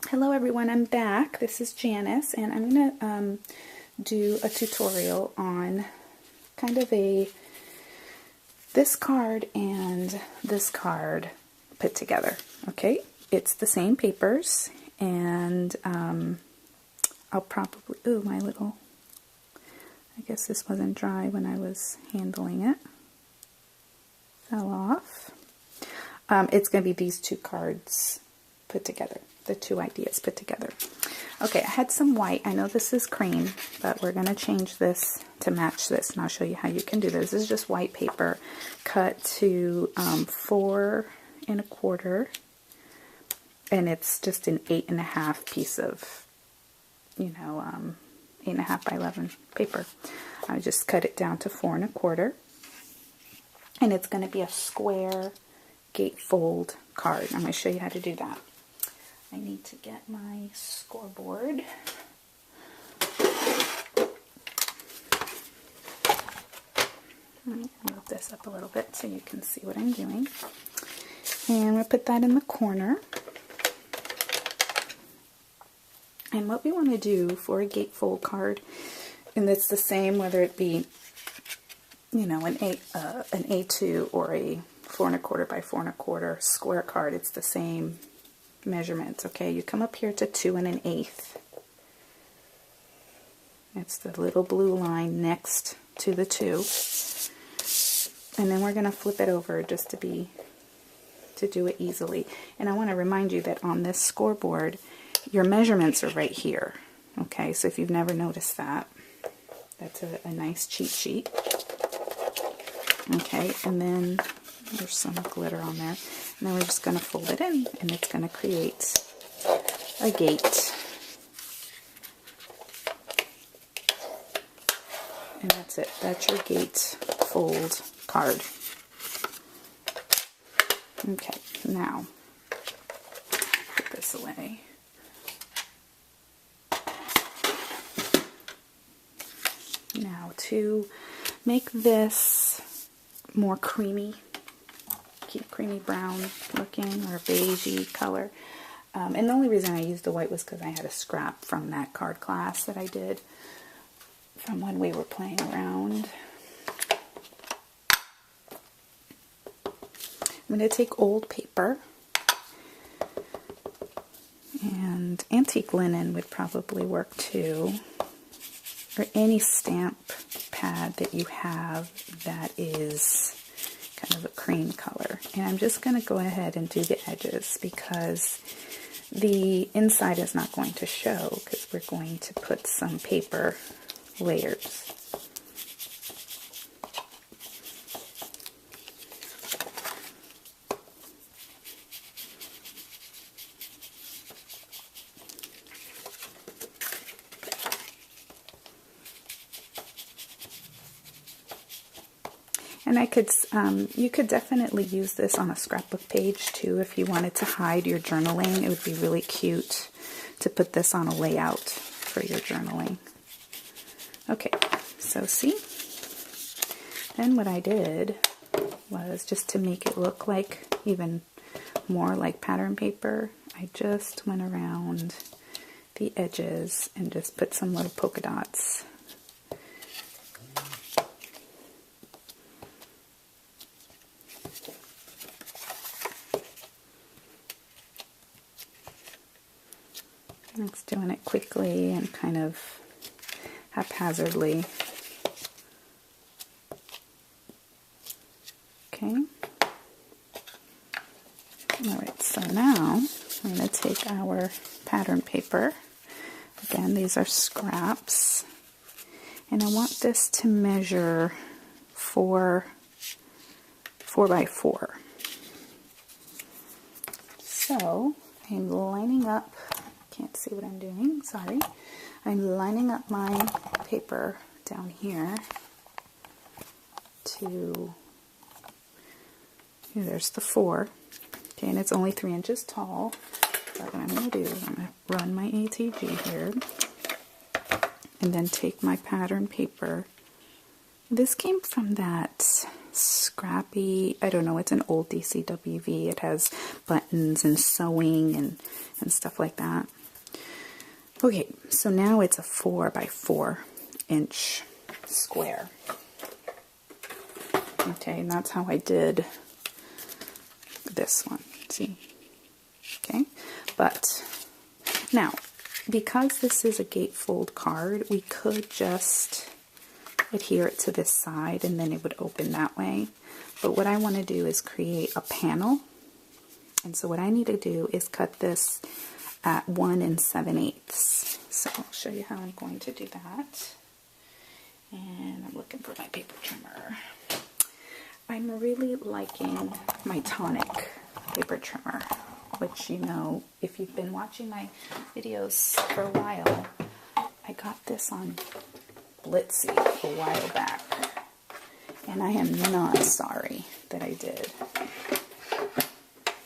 Hello everyone, I'm back. This is Janice, and I'm going to do a tutorial on kind of this card and this card put together. Okay, it's the same papers, and I'll probably, I guess this wasn't dry when I was handling it. Fell off. It's going to be these two cards put together. The two ideas put together. Okay, I had some white. I know this is cream, but we're going to change this to match this, and I'll show you how you can do this. This is just white paper cut to 4 1/4, and it's just an 8 1/2 piece of, 8 1/2 by 11 paper. I just cut it down to 4 1/4, and it's going to be a square gatefold card. I'm going to show you how to do that. I need to get my scoreboard. Let me move this up a little bit so you can see what I'm doing. And we'll put that in the corner. And what we want to do for a gatefold card, and it's the same whether it be, an A2 or a 4 1/4 by 4 1/4 square card. It's the same measurements. Okay, you come up here to 2 1/8. It's the little blue line next to the 2, and then we're going to flip it over just to do it easily. And I want to remind you that on this scoreboard, your measurements are right here. Okay, so if you've never noticed that, that's a nice cheat sheet. Okay, and then there's some glitter on there. And then we're just going to fold it in, and it's going to create a gate. And that's it. That's your gatefold card. Okay, now put this away. Now to make this more creamy brown looking, or beigey color. And the only reason I used the white was because I had a scrap from that card class that I did from when we were playing around. I'm going to take old paper, and antique linen would probably work too, or any stamp pad that you have that is kind of a cream color. And I'm just going to go ahead and do the edges because the inside is not going to show because we're going to put some paper layers. And you could definitely use this on a scrapbook page too if you wanted to hide your journaling. It would be really cute to put this on a layout for your journaling. Okay, so see? Then what I did was, just to make it look like even more like pattern paper, I just went around the edges and just put some little polka dots. It's doing it quickly and kind of haphazardly. Okay. Alright, so now I'm going to take our pattern paper. Again, these are scraps. And I want this to measure 4 by 4. So I'm lining up. Can't see what I'm doing, sorry. I'm lining up my paper down here to, there's the 4, okay, and it's only 3 inches tall. But what I'm going to do is I'm going to run my ATG here, and then take my pattern paper. This came from that scrappy. I don't know, it's an old DCWV. It has buttons and sewing and stuff like that. Okay, so now it's a 4 by 4 inch square. Okay, and that's how I did this one. See? Okay, but now, because this is a gatefold card, we could just adhere it to this side and then it would open that way. But what I want to do is create a panel. And so what I need to do is cut this at 1 7/8. So I'll show you how I'm going to do that. And I'm looking for my paper trimmer. I'm really liking my Tonic paper trimmer, which, you know, if you've been watching my videos for a while, I got this on Blitsy a while back, and I am not sorry that I did,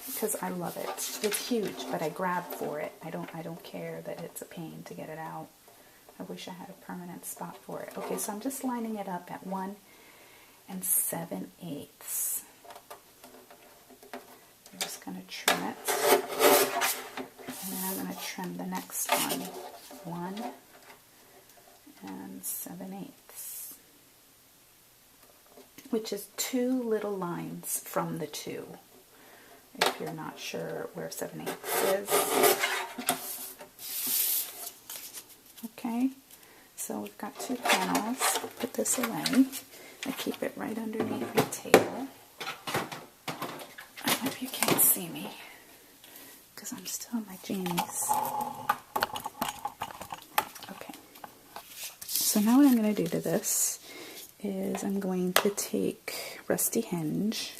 because I love it. It's huge, but I grabbed for it. I don't care that it's a pain to get it out. I wish I had a permanent spot for it. Okay, so I'm just lining it up at 1 7/8. I'm just going to trim it, and then I'm going to trim the next one, 1 7/8, which is 2 little lines from the 2, if you're not sure where 7/8 is. Okay, so we've got 2 panels. Put this away. I keep it right underneath the table. I hope you can't see me, because I'm still in my jammies. Okay, so now what I'm going to do to this is I'm going to take Rusty Hinge,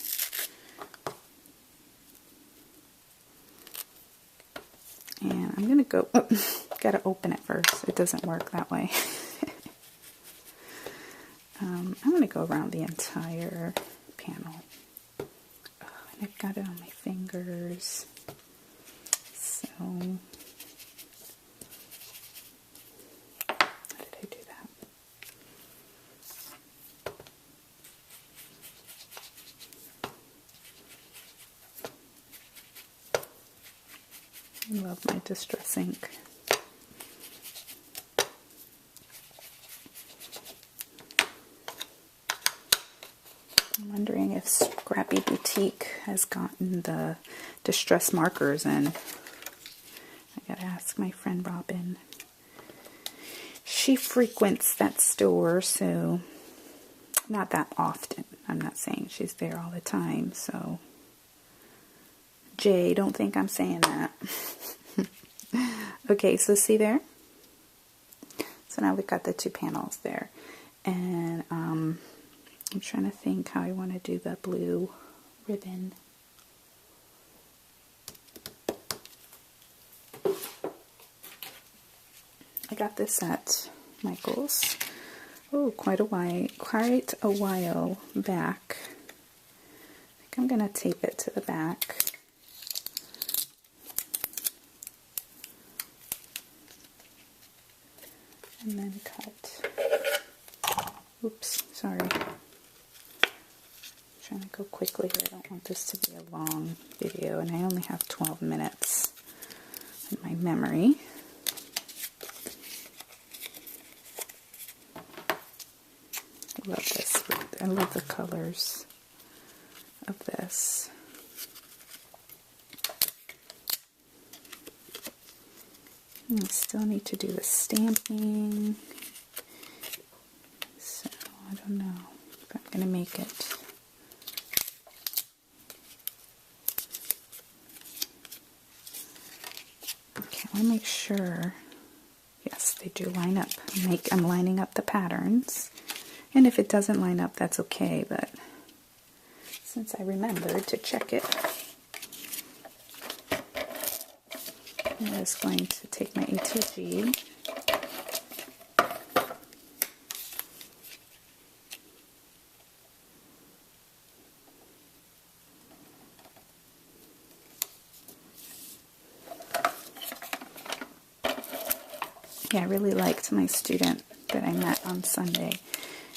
and I'm going to go, got to open it first, it doesn't work that way. I'm going to go around the entire panel. Oh, and I've got it on my fingers. So, how did I do that? I love my Distress ink. I'm wondering if Scrappy Boutique has gotten the distress markers in. I gotta ask my friend Robin. She frequents that store, so not that often. I'm not saying she's there all the time, so Jay, don't think I'm saying that. Okay, so see there? So now we've got the 2 panels there. And I'm trying to think how I want to do the blue ribbon. I got this at Michael's. Oh, quite a while back. I think I'm going to tape it to the back. And then cut. Oops, sorry. Trying to go quickly here. I don't want this to be a long video, and I only have 12 minutes in my memory. I love this. I love the colors of this. I still need to do the stamping, so I don't know if I'm going to make it. Okay, I want to make sure, yes, they do line up. I'm lining up the patterns, and if it doesn't line up, that's okay, but since I remembered to check it, I'm just going to take my ATG yeah, I really liked my student that I met on Sunday.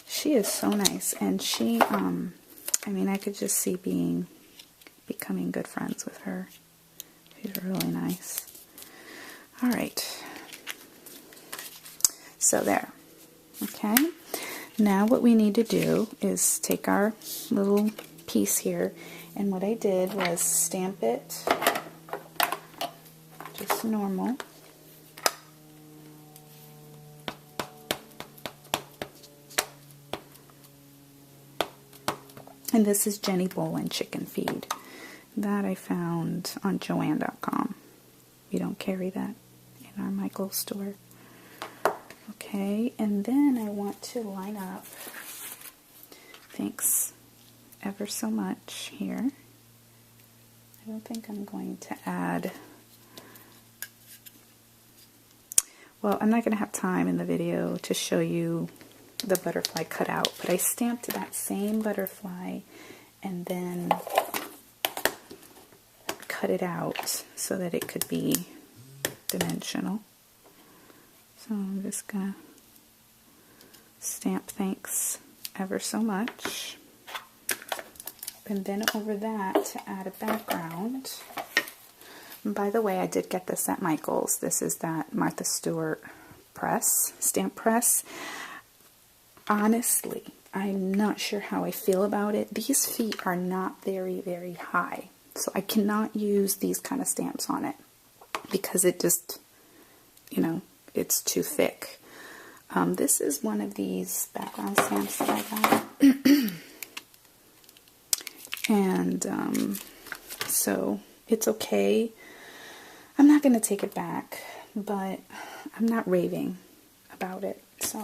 She is so nice, and she I mean, I could just see becoming good friends with her. She's really nice. All right. So there. Okay. Now what we need to do is take our little piece here, and what I did was stamp it just normal. And this is Jenny Bolin chicken feed that I found on Joann.com. We don't carry that in our Michael's store. Okay, and then I want to line up, thanks ever so much here. I don't think I'm going to add, well, I'm not going to have time in the video to show you the butterfly cut out, but I stamped that same butterfly and then cut it out so that it could be dimensional. So I'm just going to stamp thanks ever so much. And then over that, to add a background. And by the way, I did get this at Michael's. This is that Martha Stewart press, stamp press. Honestly, I'm not sure how I feel about it. These feet are not very, very high. So I cannot use these kind of stamps on it because it just, you know, it's too thick. This is one of these background stamps that I got. And so it's okay. I'm not going to take it back, but I'm not raving about it. So